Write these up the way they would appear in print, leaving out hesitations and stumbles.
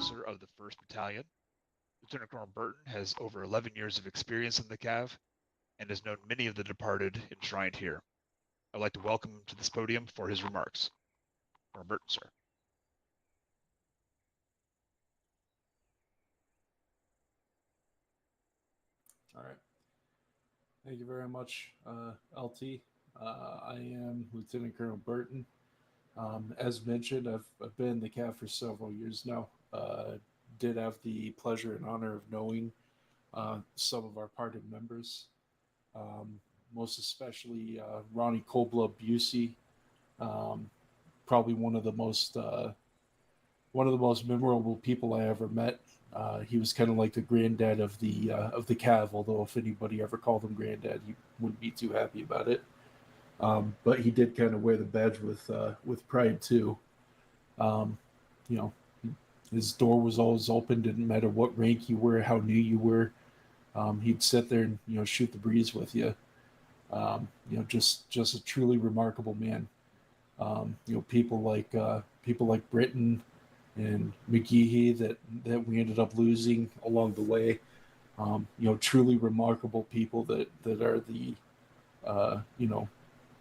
Officer of the 1st Battalion. Lieutenant Colonel Burton has over 11 years of experience in the Cav and has known many of the departed enshrined here. I'd like to welcome him to this podium for his remarks. Colonel Burton, sir. All right. Thank you very much, LT. I am Lieutenant Colonel Burton. As mentioned, I've been in the CAV for several years now. Did have the pleasure and honor of knowing some of our parted members, most especially Ronnie Coldblood Busey, probably one of the most memorable people I ever met. He was kind of like the granddad of the Cav, although if anybody ever called him granddad, he wouldn't be too happy about it. But he did kind of wear the badge with pride too. His door was always open. Didn't matter what rank you were, how new you were. He'd sit there and shoot the breeze with you. Just a truly remarkable man. People like Britton and McGehee that we ended up losing along the way. Truly remarkable people that are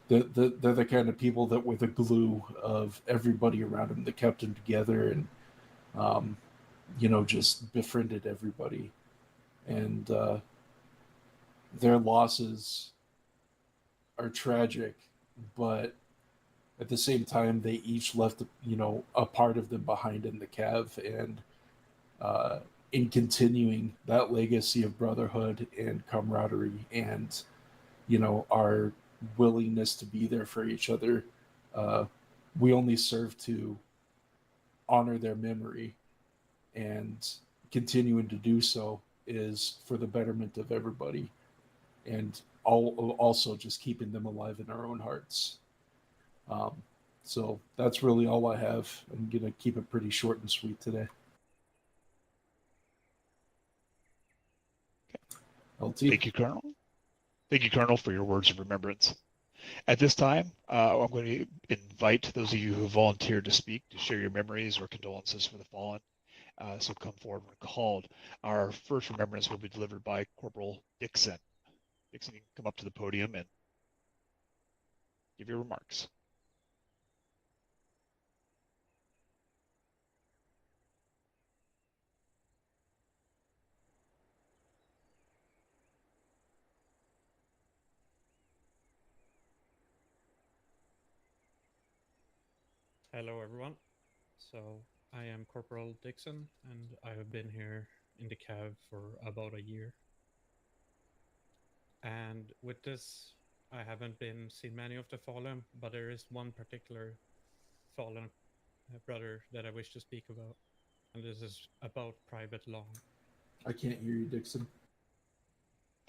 they're the kind of people that were the glue of everybody around them that kept them together and just befriended everybody. And their losses are tragic, but at the same time, they each left, a part of them behind in the Cav, and in continuing that legacy of brotherhood and camaraderie, and our willingness to be there for each other, we only serve to honor their memory, and continuing to do so is for the betterment of everybody, and also just keeping them alive in our own hearts. So that's really all I have. I'm going to keep it pretty short and sweet today. LT. Thank you, Colonel. Thank you, Colonel, for your words of remembrance. At this time, I'm going to invite those of you who volunteered to speak to share your memories or condolences for the fallen. So come forward when called. Our first remembrance will be delivered by Corporal Dixon. Dixon, you can come up to the podium and give your remarks. Hello, everyone. So I am Corporal Dixon, and I have been here in the Cav for about a year. And with this, I haven't seen many of the fallen, but there is one particular fallen brother that I wish to speak about, and this is about Private Long. I can't hear you, Dixon.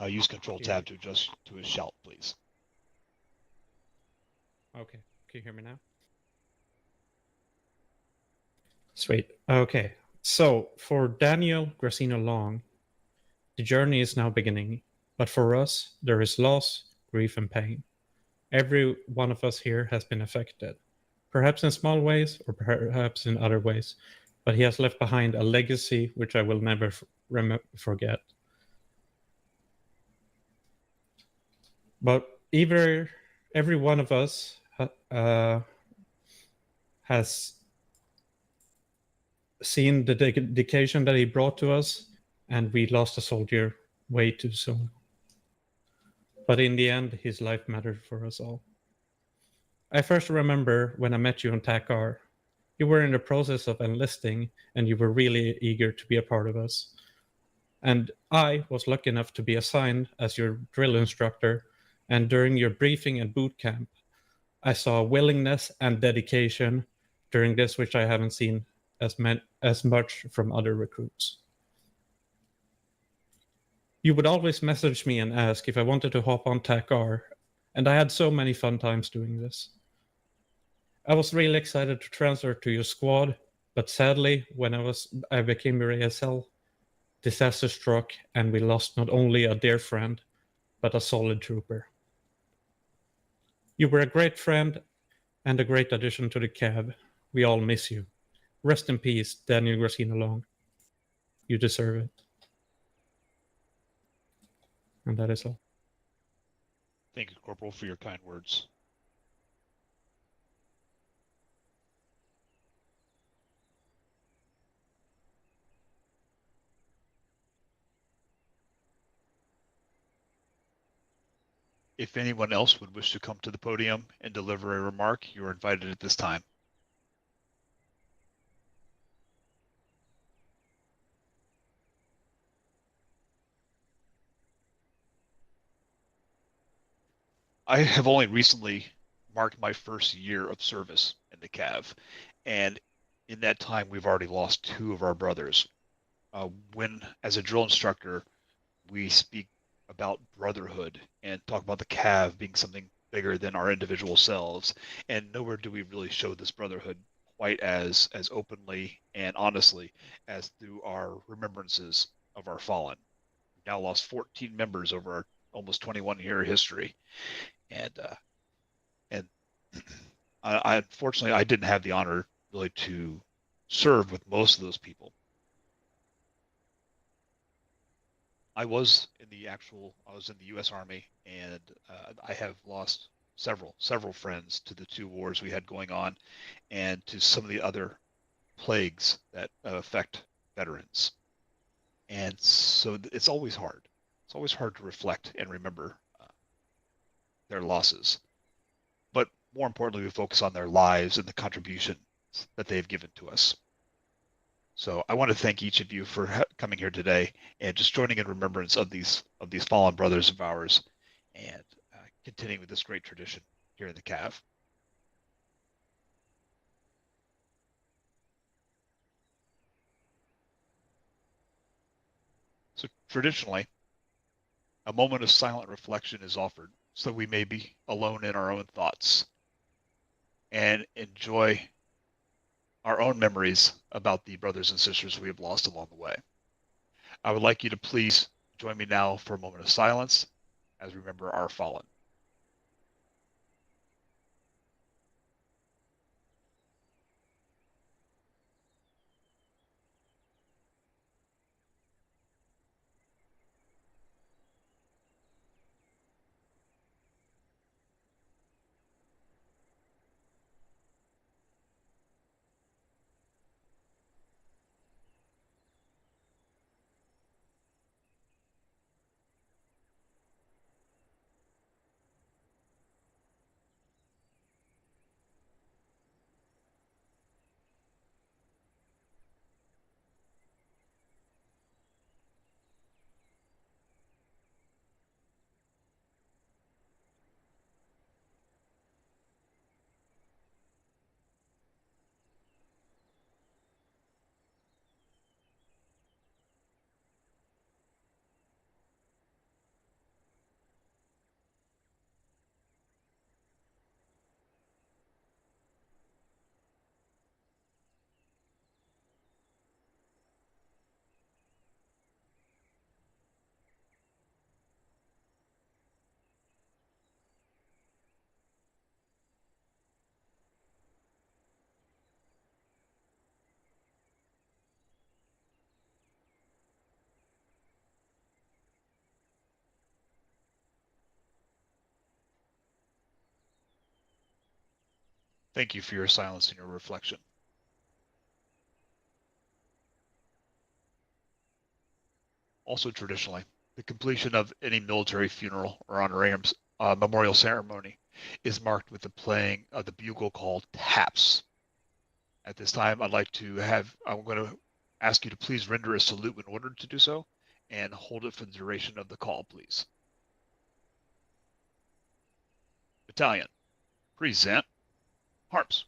Use Control Tab to adjust to his shout, please. Okay, can you hear me now? Sweet. Okay, so for Daniel Gracino Long, the journey is now beginning, but for us, there is loss, grief, and pain. Every one of us here has been affected, perhaps in small ways or perhaps in other ways, but he has left behind a legacy which I will never forget. But every one of us has seen the dedication that he brought to us, and we lost a soldier way too soon. But in the end, his life mattered for us all. I first remember when I met you on TAC-R. You were in the process of enlisting, and you were really eager to be a part of us. And I was lucky enough to be assigned as your drill instructor, and during your briefing and boot camp, I saw willingness and dedication during this, which I haven't seen as much from other recruits. You would always message me and ask if I wanted to hop on TAC R, and I had so many fun times doing this. I was really excited to transfer to your squad, but sadly, when I became your ASL, disaster struck and we lost not only a dear friend, but a solid trooper. You were a great friend and a great addition to the cab. We all miss you. Rest in peace, Daniel Gracino-Long. You deserve it. And that is all. Thank you, Corporal, for your kind words. If anyone else would wish to come to the podium and deliver a remark, you are invited at this time. I have only recently marked my first year of service in the Cav, and in that time, we've already lost 2 of our brothers. When, as a drill instructor, we speak about brotherhood and talk about the Cav being something bigger than our individual selves, and nowhere do we really show this brotherhood quite as openly and honestly as through our remembrances of our fallen. We've now lost 14 members over our almost 21-year history, and I unfortunately I didn't have the honor really to serve with most of those people. I was in the U.S. Army, and I have lost several friends to the 2 wars we had going on, and to some of the other plagues that affect veterans. And so it's always hard. It's always hard to reflect and remember their losses. But more importantly, we focus on their lives and the contributions that they've given to us. So I want to thank each of you for coming here today and just joining in remembrance of these fallen brothers of ours, and continuing with this great tradition here in the Cav. So traditionally, a moment of silent reflection is offered so we may be alone in our own thoughts and enjoy our own memories about the brothers and sisters we have lost along the way. I would like you to please join me now for a moment of silence as we remember our fallen. Thank you for your silence and your reflection. Also traditionally, the completion of any military funeral or honorarium memorial ceremony is marked with the playing of the bugle call taps. At this time, I'm going to ask you to please render a salute when ordered to do so, and hold it for the duration of the call, please. Battalion, present Harps.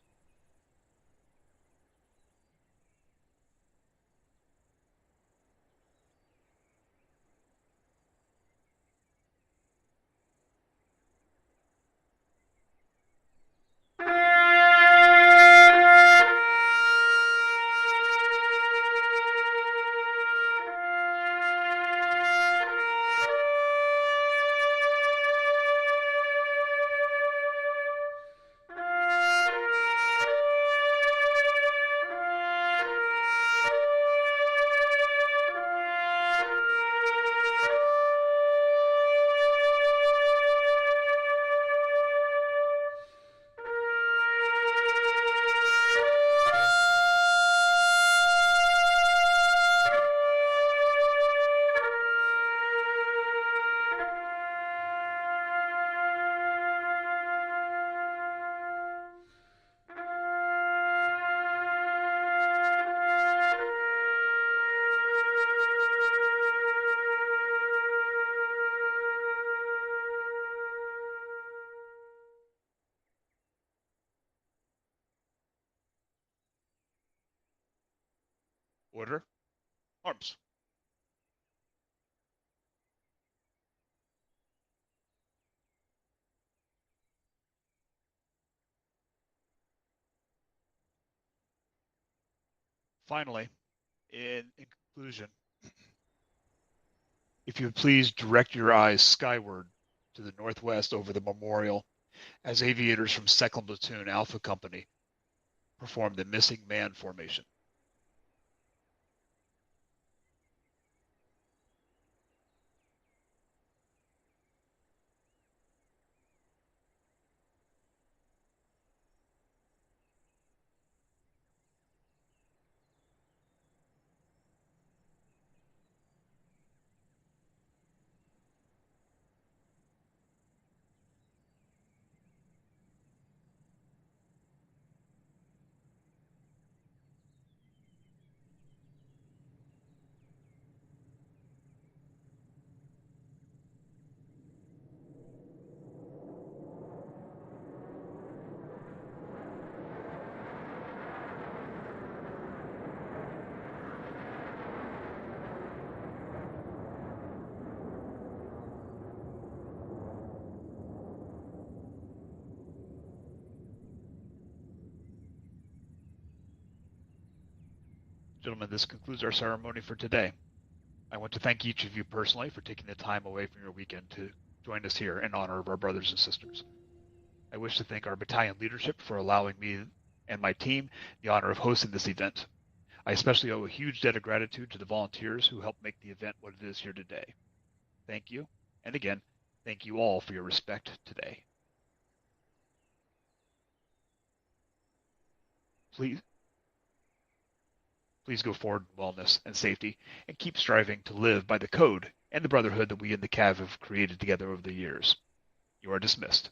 Order. Arms. Finally, in conclusion, if you would please direct your eyes skyward to the northwest over the memorial as aviators from 2nd Platoon Alpha Company perform the missing man formation. Gentlemen, this concludes our ceremony for today. I want to thank each of you personally for taking the time away from your weekend to join us here in honor of our brothers and sisters. I wish to thank our battalion leadership for allowing me and my team the honor of hosting this event. I especially owe a huge debt of gratitude to the volunteers who helped make the event what it is here today. Thank you, and again, thank you all for your respect today. Please go forward in wellness and safety, and keep striving to live by the code and the brotherhood that we in the Cav have created together over the years. You are dismissed.